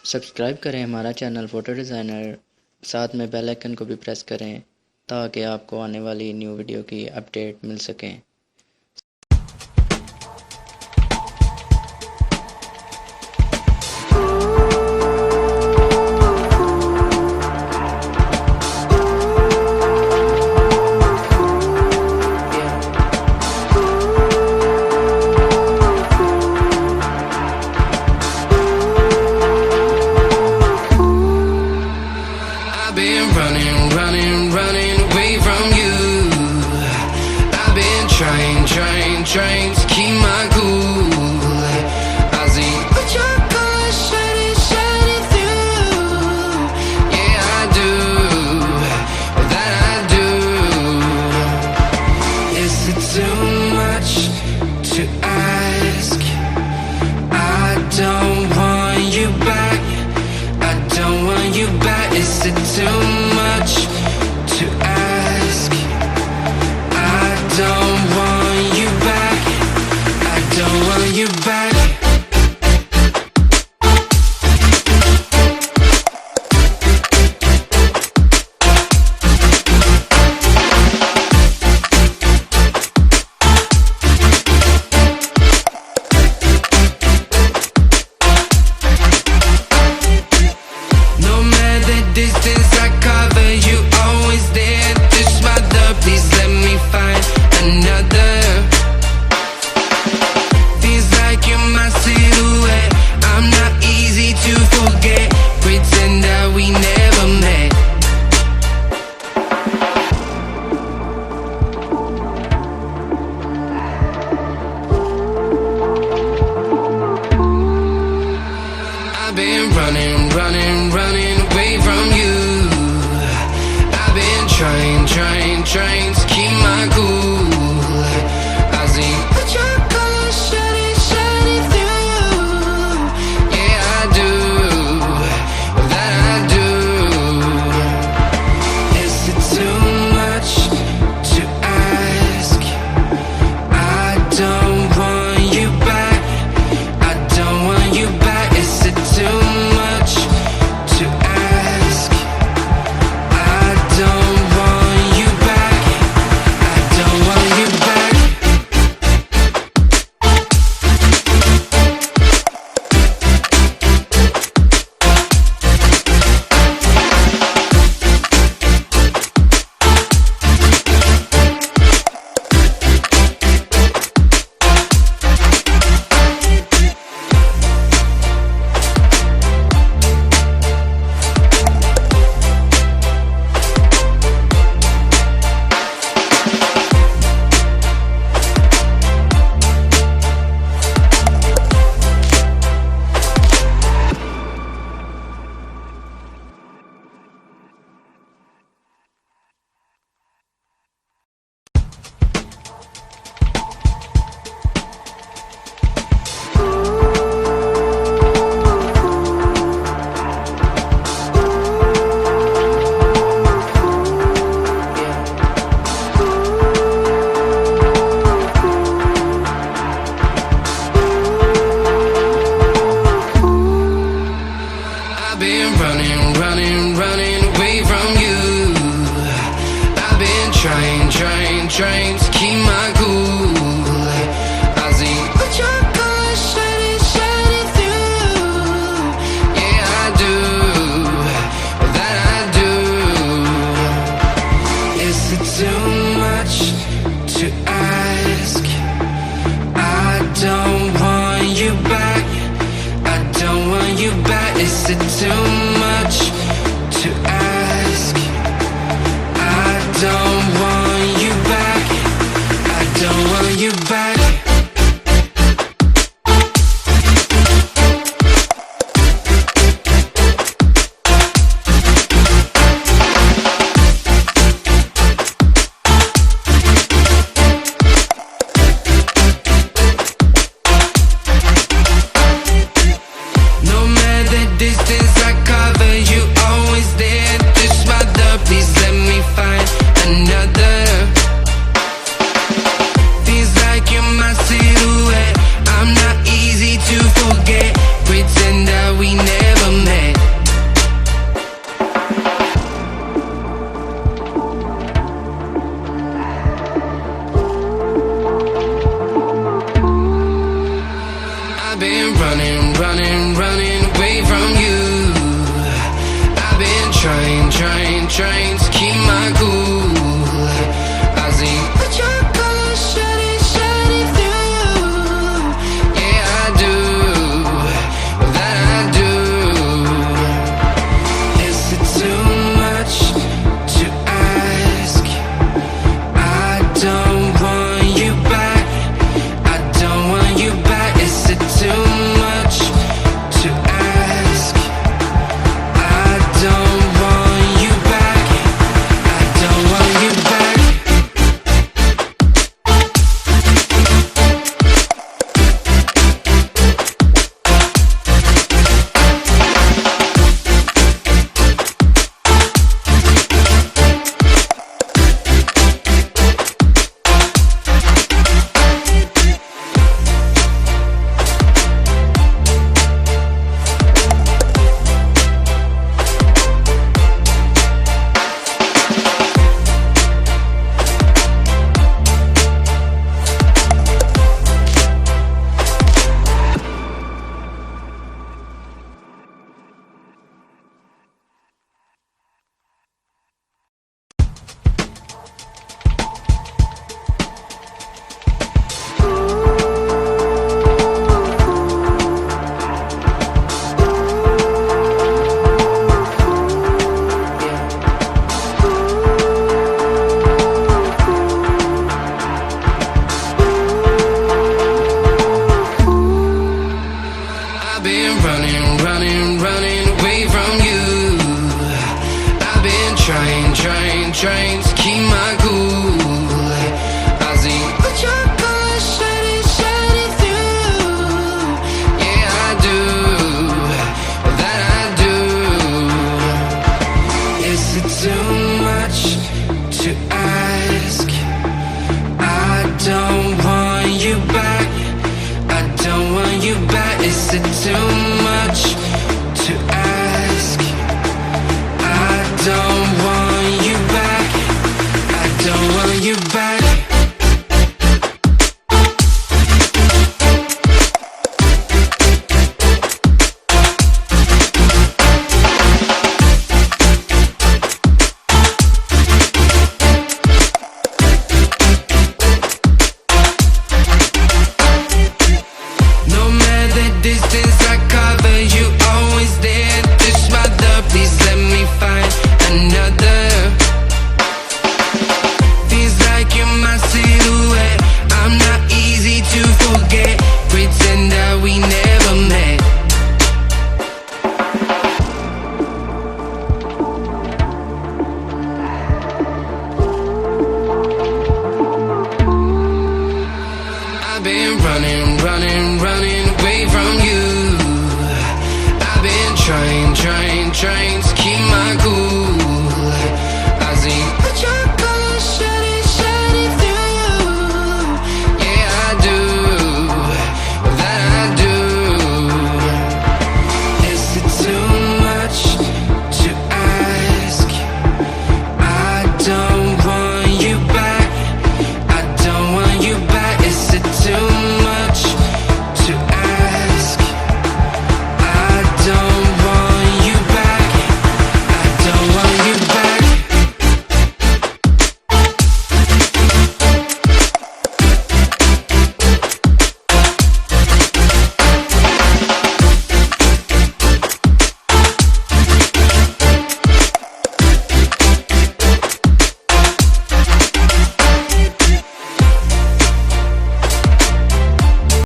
Subscribe करें हमारा channel photo designer, साथ में बेल आइकन को भी प्रेस करें ताकि आपको आने वाली न्यू वीडियो की अपडेट मिल सकें। Running away from you. I've been trying to keep my cool. I see what your colors shining through. Yeah, I do, that I do. Is it too much to ask? I don't want you back. I don't want you back. Is it too much to ask? I don't want you back. I don't want you back. No matter the distance I cover, you always there. Just mother, please let me find another. Feels like you're my silhouette. I'm not easy to forget. Pretend that we never met. I've been running away from you. I've been trying to keep my cool. I see what your colors shining through. Yeah, I do, that I do. Is it too much to ask? I don't want you back. I don't want you back. Is it too much to ask? I don't want you back. I don't want you back. I've been running away from you. I've been trying to keep my cool. I see what your colors shining through. Yeah, I do, that I do. Is it too much to ask? I don't want you back. I don't want you back. Is it too much to ask? I don't want you back. I don't want you back. No matter the distance I cover, you always there. Just mother, please let me find another. Feels like you're my silhouette. I'm not easy to forget. Pretend that we never met. Trains keep